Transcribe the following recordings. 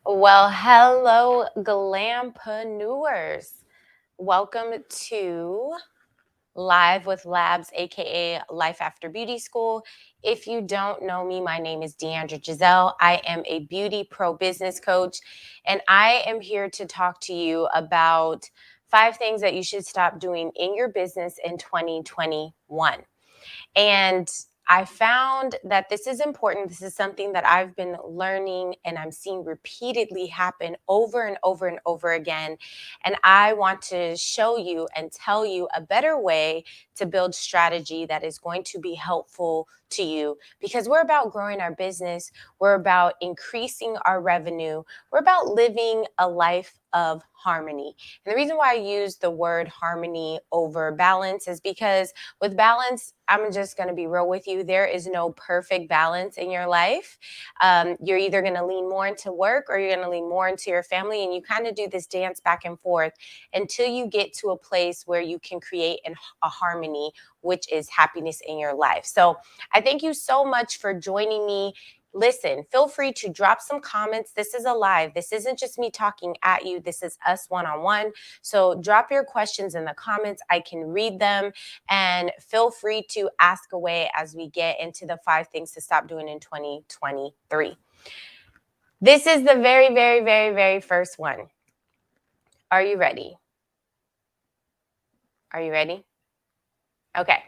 Well, hello, Glampreneurs. Welcome to Live with Labs, aka Life After Beauty School. If you don't know me, my name is DeAndra Giselle. I am a beauty pro business coach, and I am here to talk to you about 5 things that you should stop doing in your business in 2021. And I found that this is important. This is something that I've been learning and I'm seeing repeatedly happen over and over and over again. And I want to show you and tell you a better way to build strategy that is going to be helpful to you because we're about growing our business. We're about increasing our revenue. We're about living a life of harmony. And the reason why I use the word harmony over balance is because with balance, I'm just going to be real with you. There is no perfect balance in your life. You're either going to lean more into work or you're going to lean more into your family. And you kind of do this dance back and forth until you get to a place where you can create a harmony, which is happiness in your life. So I thank you so much for joining me. Listen, feel free to drop some comments. This is a live. This isn't just me talking at you. This is us one-on-one. So drop your questions in the comments. I can read them and feel free to ask away as we get into the 5 things to stop doing in 2023. This is the very, very, very, very first one. Are you ready? Are you ready? Okay.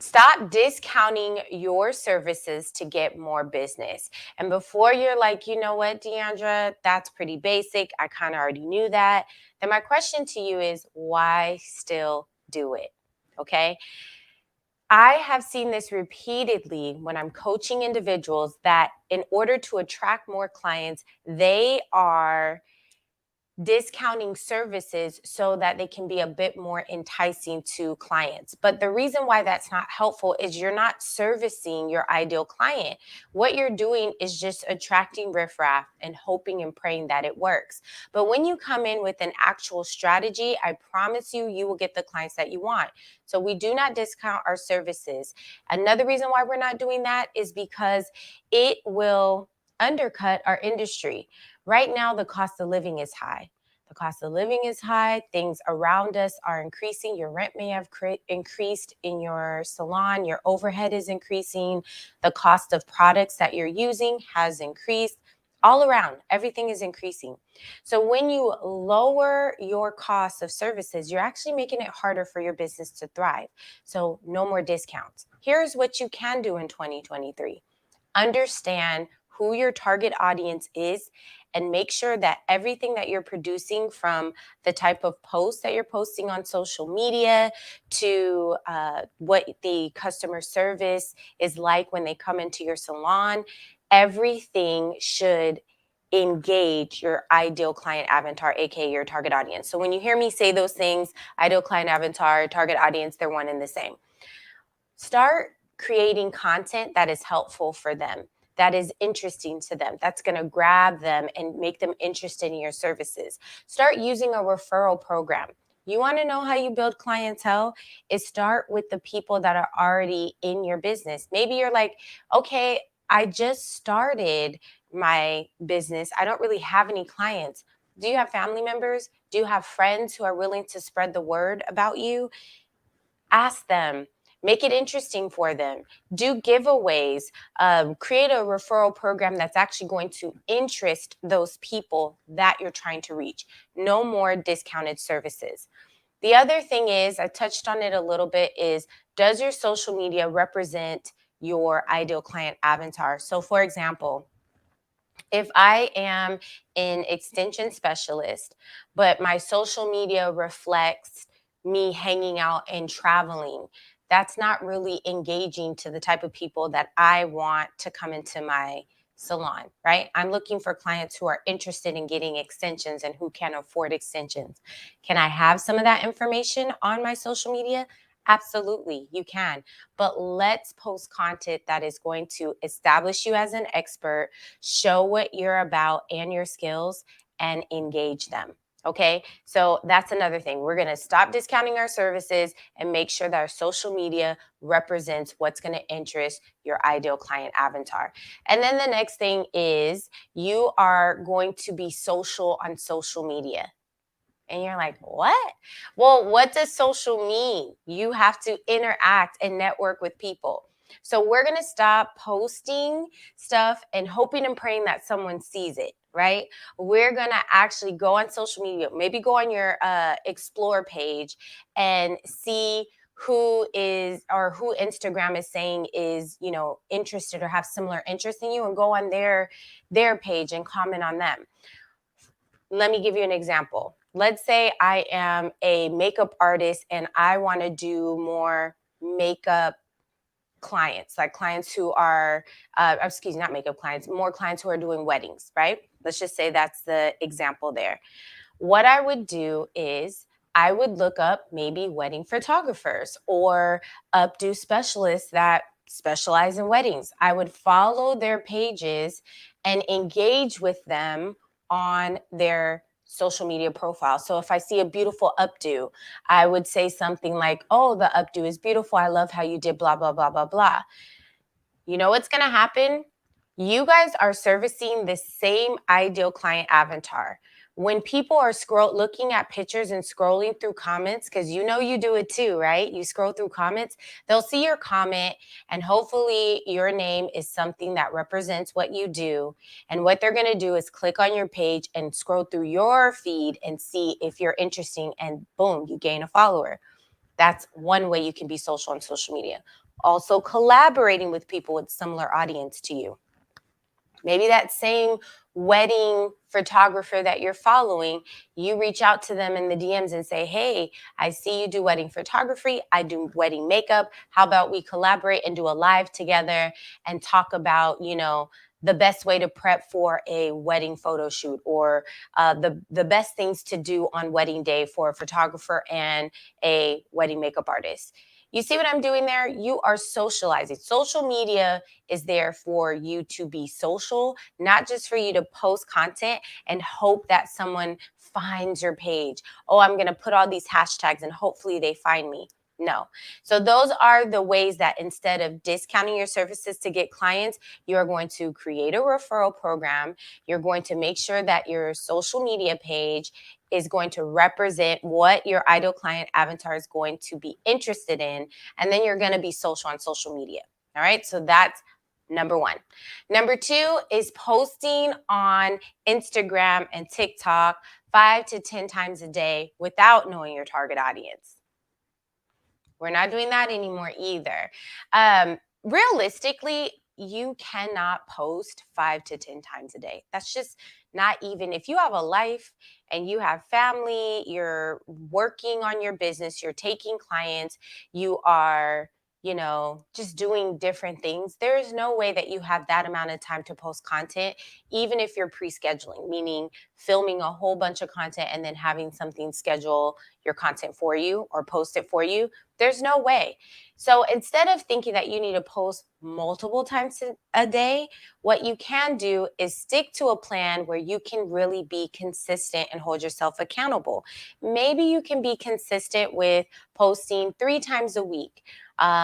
Stop discounting your services to get more business. And before you're like, you know what, DeAndra, that's pretty basic. I kind of already knew that. Then my question to you is why still do it? Okay. I have seen this repeatedly when I'm coaching individuals that in order to attract more clients, they are discounting services so that they can be a bit more enticing to clients. But the reason why that's not helpful is you're not servicing your ideal client. What you're doing is just attracting riffraff and hoping and praying that it works. But when you come in with an actual strategy, I promise you, you will get the clients that you want. So we do not discount our services. Another reason why we're not doing that is because it will undercut our industry. Right now, the cost of living is high. The cost of living is high. Things around us are increasing. Your rent may have increased in your salon. Your overhead is increasing. The cost of products that you're using has increased. All around, everything is increasing. So when you lower your cost of services, you're actually making it harder for your business to thrive. So no more discounts. Here's what you can do in 2023. Understand who your target audience is and make sure that everything that you're producing, from the type of posts that you're posting on social media to what the customer service is like when they come into your salon, everything should engage your ideal client avatar, aka your target audience. So when you hear me say those things, ideal client avatar, target audience, they're one and the same. Start creating content that is helpful for them, that is interesting to them, that's going to grab them and make them interested in your services. Start using a referral program. You want to know how you build clientele? Is start with the people that are already in your business. Maybe you're like, okay, I just started my business. I don't really have any clients. Do you have family members? Do you have friends who are willing to spread the word about you? Ask them, make it interesting for them, do giveaways, create a referral program that's actually going to interest those people that you're trying to reach. No more discounted services. The other thing is, I touched on it a little bit, is does your social media represent your ideal client avatar? So for example, if I am an extension specialist, but my social media reflects me hanging out and traveling, that's not really engaging to the type of people that I want to come into my salon, right? I'm looking for clients who are interested in getting extensions and who can afford extensions. Can I have some of that information on my social media? Absolutely, you can. But let's post content that is going to establish you as an expert, show what you're about and your skills, and engage them. Okay, so that's another thing. We're going to stop discounting our services and make sure that our social media represents what's going to interest your ideal client avatar. And then the next thing is you are going to be social on social media. And you're like, what? Well, what does social mean? You have to interact and network with people. So we're going to stop posting stuff and hoping and praying that someone sees it, right? We're going to actually go on social media, maybe go on your explore page and see who is or who Instagram is saying is, interested or have similar interest in you, and go on their page and comment on them. Let me give you an example. Let's say I am a makeup artist and I want to do more makeup clients, like clients who are, not makeup clients, more clients who are doing weddings, right? Let's just say that's the example there. What I would do is I would look up maybe wedding photographers or updo specialists that specialize in weddings. I would follow their pages and engage with them on their social media profile. So if I see a beautiful updo, I would say something like, "Oh, the updo is beautiful. I love how you did blah, blah, blah, blah, blah." You know what's going to happen? You guys are servicing the same ideal client avatar. When people are looking at pictures and scrolling through comments, because you do it too, right? You scroll through comments, they'll see your comment, and hopefully your name is something that represents what you do. And what they're going to do is click on your page and scroll through your feed and see if you're interesting, and boom, you gain a follower. That's one way you can be social on social media. Also, collaborating with people with similar audience to you. Maybe that same wedding photographer that you're following, you reach out to them in the DMs and say, "Hey, I see you do wedding photography. I do wedding makeup. How about we collaborate and do a live together and talk about, the best way to prep for a wedding photo shoot, or the best things to do on wedding day for a photographer and a wedding makeup artist." You see what I'm doing there? You are socializing. Social media is there for you to be social, not just for you to post content and hope that someone finds your page. Oh, I'm going to put all these hashtags and hopefully they find me. No. So those are the ways that instead of discounting your services to get clients, you're going to create a referral program. You're going to make sure that your social media page is going to represent what your ideal client avatar is going to be interested in. And then you're going to be social on social media. All right. So that's number one. Number two is posting on Instagram and TikTok 5 to 10 times a day without knowing your target audience. We're not doing that anymore either. Realistically, you cannot post 5 to 10 times a day. That's just not even, if you have a life and you have family, you're working on your business, you're taking clients, you are, just doing different things. There is no way that you have that amount of time to post content, even if you're pre-scheduling, meaning filming a whole bunch of content and then having something schedule your content for you or post it for you. There's no way. So instead of thinking that you need to post multiple times a day, what you can do is stick to a plan where you can really be consistent and hold yourself accountable. Maybe you can be consistent with posting 3 times a week.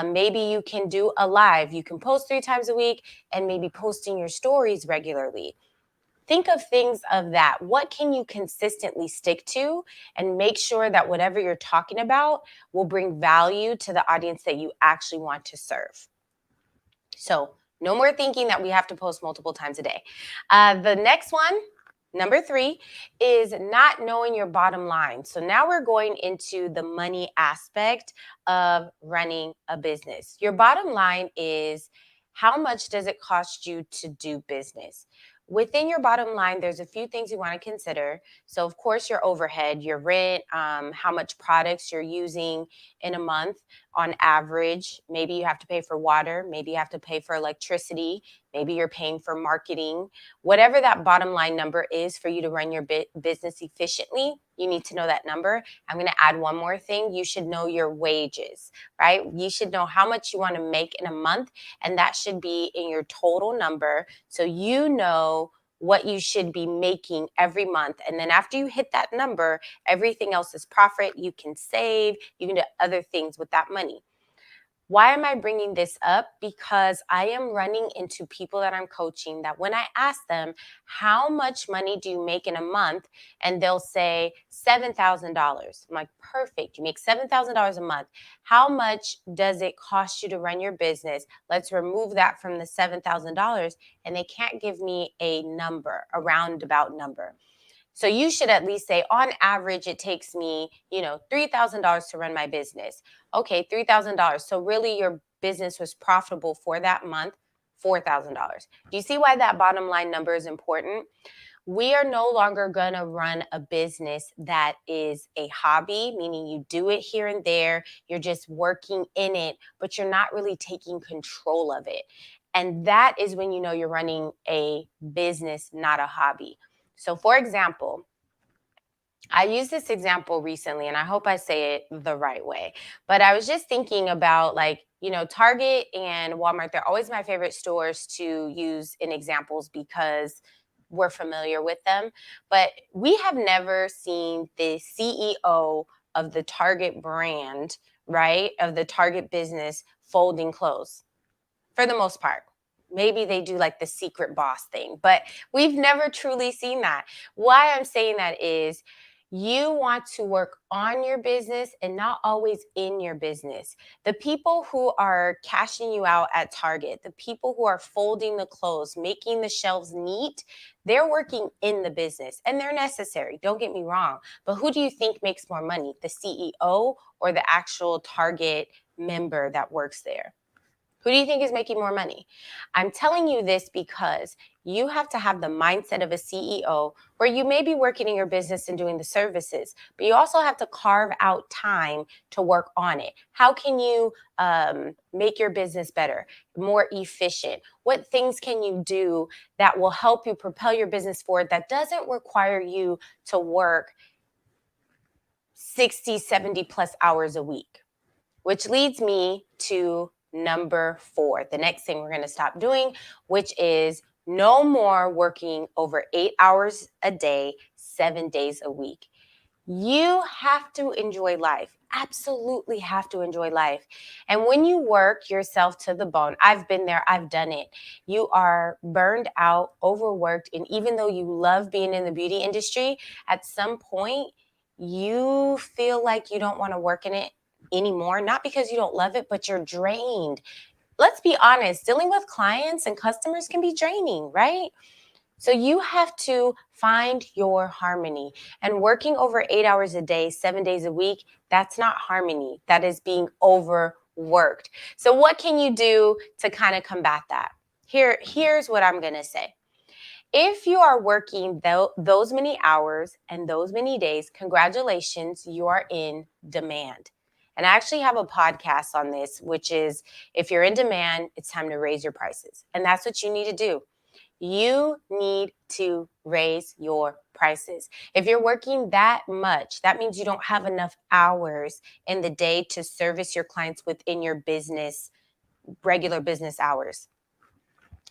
Maybe you can do a live. You can post 3 times a week and maybe posting your stories regularly. Think of things of that. What can you consistently stick to, and make sure that whatever you're talking about will bring value to the audience that you actually want to serve. So no more thinking that we have to post multiple times a day. The next one, number 3, is not knowing your bottom line. So now we're going into the money aspect of running a business. Your bottom line is, how much does it cost you to do business? Within your bottom line, there's a few things you want to consider. So, of course, your overhead, your rent, how much products you're using in a month on average. Maybe you have to pay for water. Maybe you have to pay for electricity. Maybe you're paying for marketing. Whatever that bottom line number is for you to run your business efficiently, you need to know that number. I'm going to add one more thing. You should know your wages, right? You should know how much you want to make in a month, and that should be in your total number. So you know what you should be making every month. And then after you hit that number, everything else is profit. You can save, you can do other things with that money. Why am I bringing this up? Because I am running into people that I'm coaching that when I ask them, how much money do you make in a month? And they'll say $7,000. I'm like, perfect. You make $7,000 a month. How much does it cost you to run your business? Let's remove that from the $7,000. And they can't give me a number, a roundabout number. So you should at least say, on average, it takes me, $3,000 to run my business. Okay, $3,000. So really your business was profitable for that month, $4,000. Do you see why that bottom line number is important? We are no longer going to run a business that is a hobby, meaning you do it here and there. You're just working in it, but you're not really taking control of it. And that is when you know you're running a business, not a hobby. So, for example, I used this example recently, and I hope I say it the right way. But I was just thinking about, Target and Walmart, they're always my favorite stores to use in examples because we're familiar with them. But we have never seen the CEO of the Target brand, right, of the Target business folding clothes for the most part. Maybe they do like the secret boss thing, but we've never truly seen that. Why I'm saying that is you want to work on your business and not always in your business. The people who are cashing you out at Target, the people who are folding the clothes, making the shelves neat, they're working in the business and they're necessary. Don't get me wrong. But who do you think makes more money, the CEO or the actual Target member that works there? Who do you think is making more money? I'm telling you this because you have to have the mindset of a CEO where you may be working in your business and doing the services, but you also have to carve out time to work on it. How can you make your business better, more efficient? What things can you do that will help you propel your business forward that doesn't require you to work 60, 70 plus hours a week? Which leads me to number 4, the next thing we're going to stop doing, which is no more working over 8 hours a day, 7 days a week. You have to enjoy life. Absolutely have to enjoy life. And when you work yourself to the bone, I've been there, I've done it. You are burned out, overworked, and even though you love being in the beauty industry, at some point you feel like you don't want to work in it anymore, not because you don't love it, but you're drained. Let's be honest, dealing with clients and customers can be draining, right? So you have to find your harmony. And working over 8 hours a day, 7 days a week, that's not harmony. That is being overworked. So what can you do to kind of combat that? Here's what I'm going to say. If you are working those many hours and those many days, congratulations, you are in demand. And I actually have a podcast on this, which is if you're in demand, it's time to raise your prices. And that's what you need to do. You need to raise your prices. If you're working that much, that means you don't have enough hours in the day to service your clients within your business, regular business hours.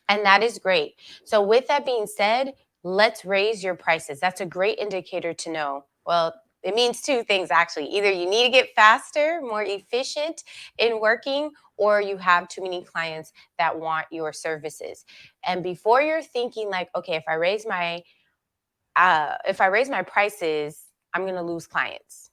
And that is great. So with that being said, let's raise your prices. That's a great indicator to know. Well, it means 2 things actually. Either you need to get faster, more efficient in working, or you have too many clients that want your services. And before you're thinking like, okay, if I raise my prices, I'm going to lose clients.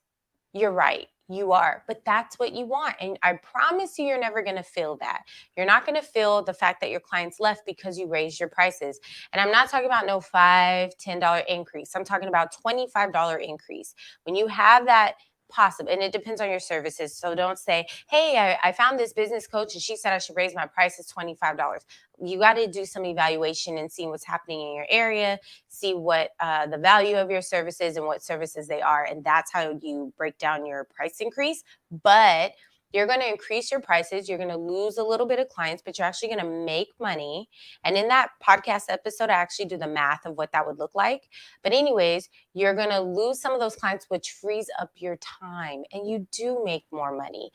You're right. You are, but that's what you want. And I promise you're never going to feel that. You're not going to feel the fact that your clients left because you raised your prices. And I'm not talking about no $5, $10 increase. I'm talking about $25 increase. When you have that possible, and it depends on your services. So don't say, hey, I found this business coach and she said I should raise my prices $25. You got to do some evaluation and see what's happening in your area, see what the value of your services and what services they are. And that's how you break down your price increase. But you're going to increase your prices. You're going to lose a little bit of clients, but you're actually going to make money. And in that podcast episode, I actually do the math of what that would look like. But anyways, you're going to lose some of those clients, which frees up your time and you do make more money.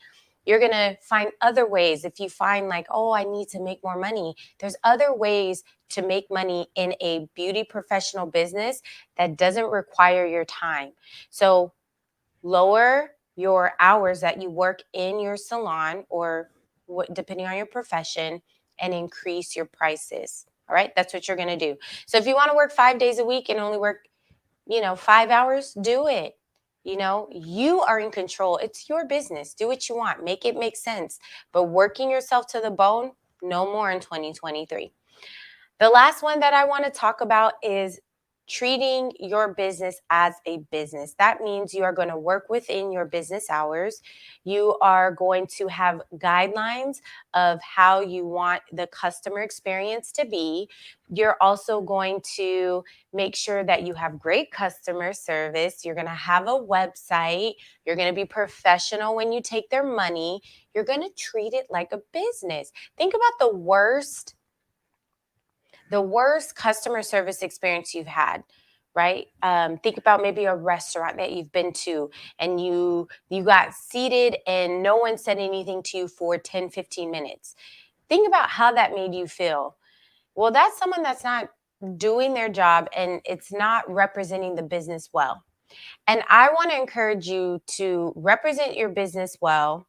You're going to find other ways. If you find like, oh, I need to make more money, there's other ways to make money in a beauty professional business that doesn't require your time. So lower your hours that you work in your salon or depending on your profession, and increase your prices. All right, that's what you're going to do. So if you want to work 5 days a week and only work 5 hours, do it. You are in control. It's your business. Do what you want. Make it make sense. But working yourself to the bone, no more in 2023. The last one that I want to talk about is treating your business as a business. That means you are going to work within your business hours. You are going to have guidelines of how you want the customer experience to be. You're also going to make sure that you have great customer service. You're going to have a website. You're going to be professional when you take their money. You're going to treat it like a business. Think about the worst customer service experience you've had, right? Think about maybe a restaurant that you've been to and you got seated and no one said anything to you for 10, 15 minutes. Think about how that made you feel. Well, that's someone that's not doing their job and it's not representing the business well. And I want to encourage you to represent your business well.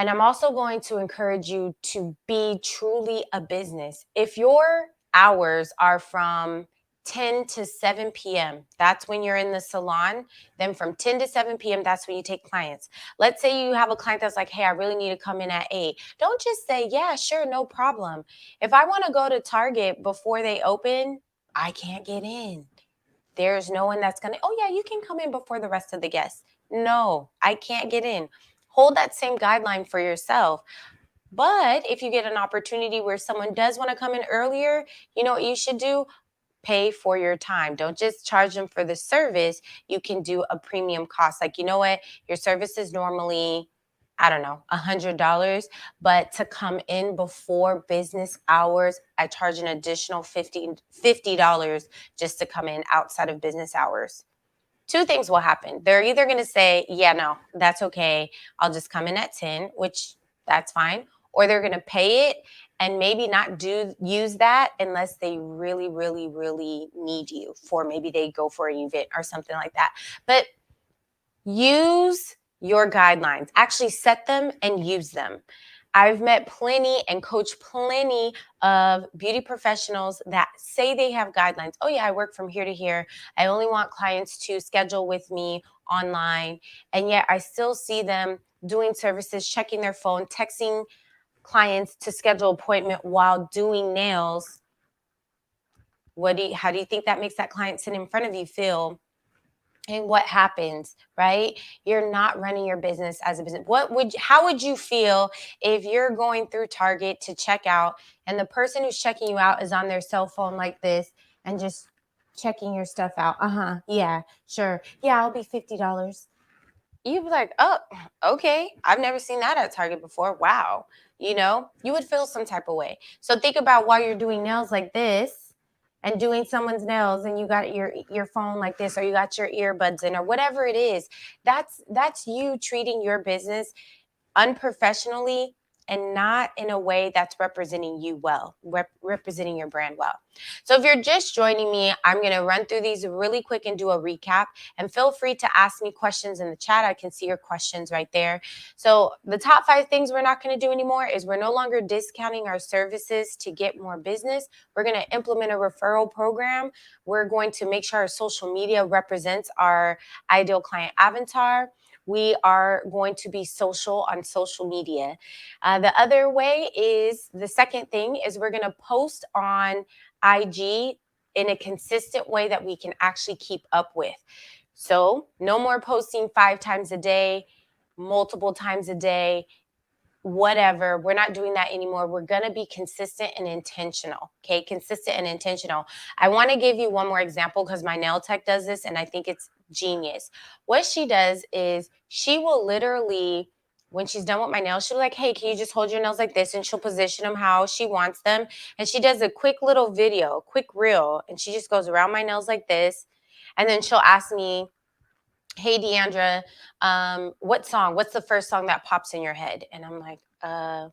And I'm also going to encourage you to be truly a business. If your hours are from 10 to 7 p.m., that's when you're in the salon. Then from 10 to 7 p.m., that's when you take clients. Let's say you have a client that's like, hey, I really need to come in at 8. Don't just say, yeah, sure, no problem. If I want to go to Target before they open, I can't get in. There's no one that's going to, oh, yeah, you can come in before the rest of the guests. No, I can't get in. Hold that same guideline for yourself. But if you get an opportunity where someone does want to come in earlier, you know what you should do? Pay for your time. Don't just charge them for the service. You can do a premium cost. Like, you know what? Your service is normally, I don't know, $100, but to come in before business hours, I charge an additional $50 just to come in outside of business hours. Two things will happen. They're either going to say, yeah, no, that's okay. I'll just come in at 10, which that's fine. Or they're going to pay it and maybe not use that unless they really, really, really need you for maybe they go for an event or something like that. But use your guidelines. Actually set them and use them. I've met plenty and coached plenty of beauty professionals that say they have guidelines. Oh, yeah, I work from here to here. I only want clients to schedule with me online. And yet I still see them doing services, checking their phone, texting clients to schedule appointment while doing nails. How do you think that makes that client sitting in front of you feel? And what happens, right? You're not running your business as a business. How would you feel if you're going through Target to check out and the person who's checking you out is on their cell phone like this and just checking your stuff out? Yeah, sure. Yeah, I'll be $50. You'd be like, oh, okay. I've never seen that at Target before. Wow. You would feel some type of way. So think about while you're doing nails like this and doing someone's nails and you got your phone like this or you got your earbuds in or whatever it is. That's you treating your business unprofessionally and not in a way that's representing you well, representing your brand well. So if you're just joining me, I'm going to run through these really quick and do a recap, and feel free to ask me questions in the chat. I can see your questions right there. So the top 5 things we're not going to do anymore is we're no longer discounting our services to get more business. We're going to implement a referral program. We're going to make sure our social media represents our ideal client avatar. We are going to be social on social media. The other way is the second thing is we're going to post on IG in a consistent way that we can actually keep up with. So no more posting 5 times a day, multiple times a day, whatever. We're not doing that anymore. We're going to be consistent and intentional. Okay. Consistent and intentional. I want to give you one more example because my nail tech does this and I think it's genius. What she does is she will literally, when she's done with my nails, she'll be like, hey, can you just hold your nails like this? And she'll position them how she wants them. And she does a quick little video, quick reel. And she just goes around my nails like this. And then she'll ask me, hey DeAndra, what song? What's the first song that pops in your head? And I'm like, I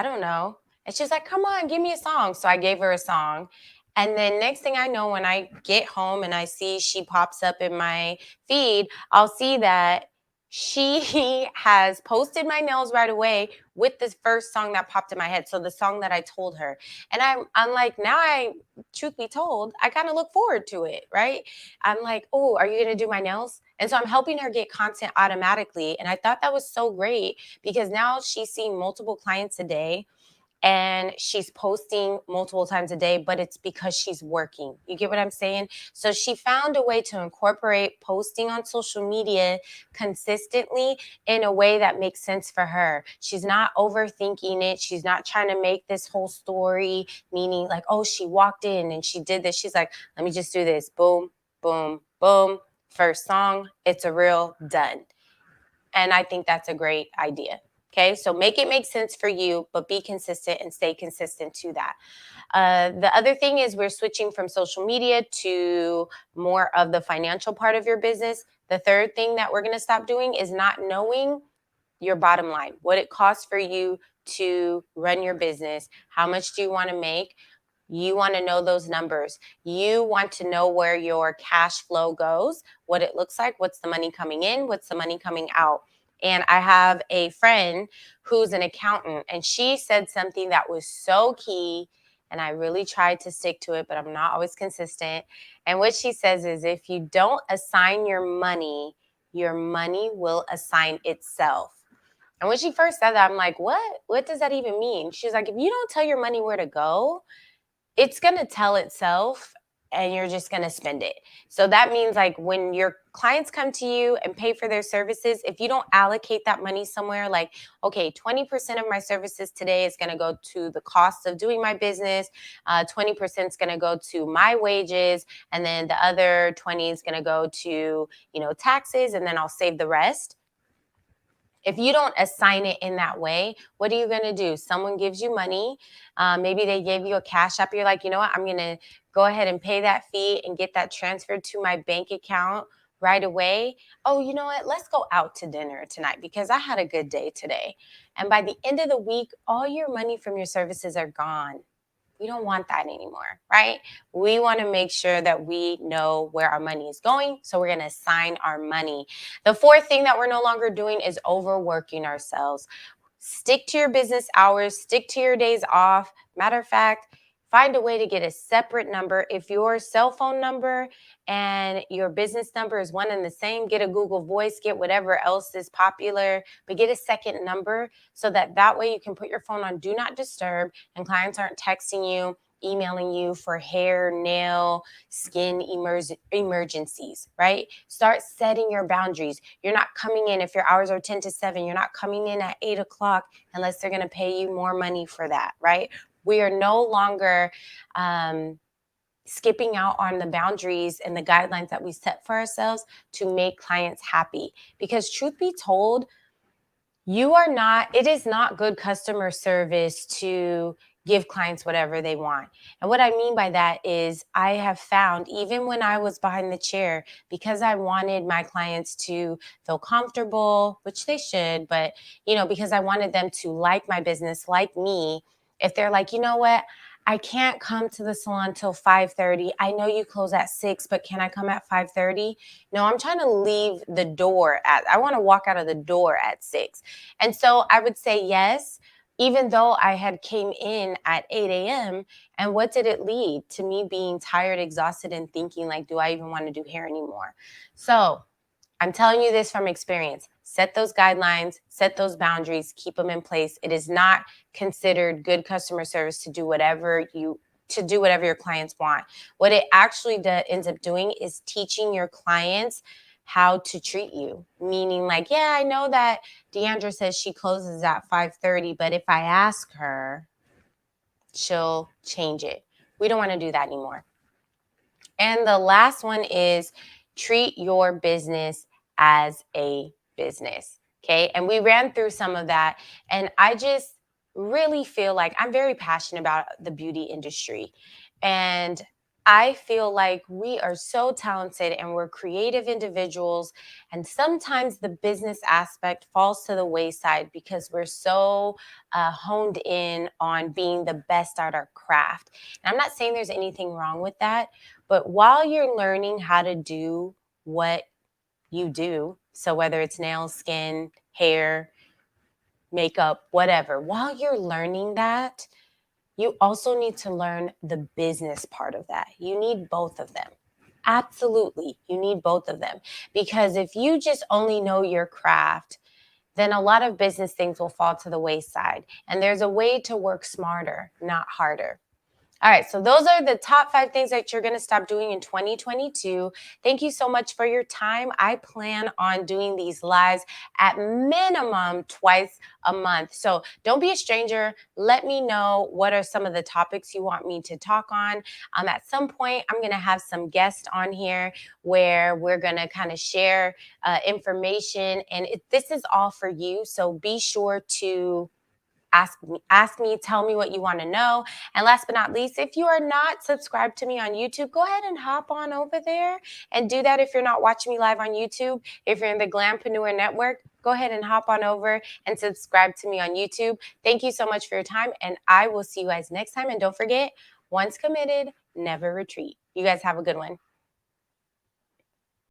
don't know. And she's like, come on, give me a song. So I gave her a song. And then next thing I know, when I get home and I see she pops up in my feed, I'll see that she has posted my nails right away with the first song that popped in my head. So the song that I told her. And I'm like, now truth be told, I kind of look forward to it, right? I'm like, oh, are you going to do my nails? And so I'm helping her get content automatically. And I thought that was so great because now she's seeing multiple clients a day and she's posting multiple times a day, but it's because she's working. You get what I'm saying? So she found a way to incorporate posting on social media consistently in a way that makes sense for her. She's not overthinking it. She's not trying to make this whole story, meaning like, oh, she walked in and she did this. She's like, let me just do this. Boom, boom, boom. First song, it's a reel, done. And I think that's a great idea. Okay, so make it make sense for you, but be consistent and stay consistent to that. The other thing is we're switching from social media to more of the financial part of your business. The third thing that we're going to stop doing is not knowing your bottom line, what it costs for you to run your business. How much do you want to make? You want to know those numbers. You want to know where your cash flow goes, what it looks like, what's the money coming in, what's the money coming out. And I have a friend who's an accountant, and she said something that was so key. And I really tried to stick to it, but I'm not always consistent. And what she says is if you don't assign your money will assign itself. And when she first said that, I'm like, what? What does that even mean? She's like, if you don't tell your money where to go, it's going to tell itself and you're just going to spend it. So that means like when your clients come to you and pay for their services, if you don't allocate that money somewhere, like, okay, 20% of my services today is going to go to the cost of doing my business. 20% is going to go to my wages. And then the other 20 is going to go to, taxes. And then I'll save the rest. If you don't assign it in that way, what are you going to do? Someone gives you money. Maybe they gave you a cash app. You're like, you know what? I'm going to go ahead and pay that fee and get that transferred to my bank account right away. Oh, you know what? Let's go out to dinner tonight because I had a good day today. And by the end of the week, all your money from your services are gone. We don't want that anymore, right? We want to make sure that we know where our money is going. So we're going to assign our money. The fourth thing that we're no longer doing is overworking ourselves. Stick to your business hours, stick to your days off. Matter of fact, find a way to get a separate number. If your cell phone number and your business number is one and the same, get a Google Voice, get whatever else is popular, but get a second number so that way you can put your phone on do not disturb and clients aren't texting you, emailing you for hair, nail, skin emergencies, right? Start setting your boundaries. You're not coming in, if your hours are 10 to 7, you're not coming in at 8 o'clock unless they're going to pay you more money for that, right? We are no longer skipping out on the boundaries and the guidelines that we set for ourselves to make clients happy. Because truth be told, it is not good customer service to give clients whatever they want. And what I mean by that is I have found, even when I was behind the chair, because I wanted my clients to feel comfortable, which they should, but, because I wanted them to like my business, like me, if they're like, you know what, I can't come to the salon till 5:30. I know you close at 6, but can I come at 5:30? No, I'm trying to leave the door I want to walk out of the door at 6. And so I would say yes, even though I had came in at 8 a.m. And what did it lead to? Me being tired, exhausted, and thinking like, do I even want to do hair anymore? So I'm telling you this from experience. Set those guidelines, set those boundaries, keep them in place. It is not considered good customer service to do whatever your clients want. What it actually ends up doing is teaching your clients how to treat you. Meaning like, yeah, I know that DeAndra says she closes at 5:30, but if I ask her, she'll change it. We don't want to do that anymore. And the last one is treat your business as a business. Okay. And we ran through some of that. And I just really feel like I'm very passionate about the beauty industry. And I feel like we are so talented and we're creative individuals. And sometimes the business aspect falls to the wayside because we're so honed in on being the best at our craft. And I'm not saying there's anything wrong with that, but while you're learning how to do what you do, so whether it's nails, skin, hair, makeup, whatever, while you're learning that, you also need to learn the business part of that. You need both of them. Absolutely. You need both of them. Because if you just only know your craft, then a lot of business things will fall to the wayside. And there's a way to work smarter, not harder. All right, so those are the top 5 things that you're going to stop doing in 2022. Thank you so much for your time. I plan on doing these lives at minimum twice a month. So don't be a stranger. Let me know what are some of the topics you want me to talk on. At some point, I'm going to have some guests on here where we're going to kind of share information. And this is all for you. So be sure to ask me, tell me what you want to know. And last but not least, if you are not subscribed to me on YouTube, go ahead and hop on over there and do that. If you're not watching me live on YouTube, if you're in the Glampreneur Network, go ahead and hop on over and subscribe to me on YouTube. Thank you so much for your time, and I will see you guys next time. And don't forget, once committed, never retreat. You guys have a good one.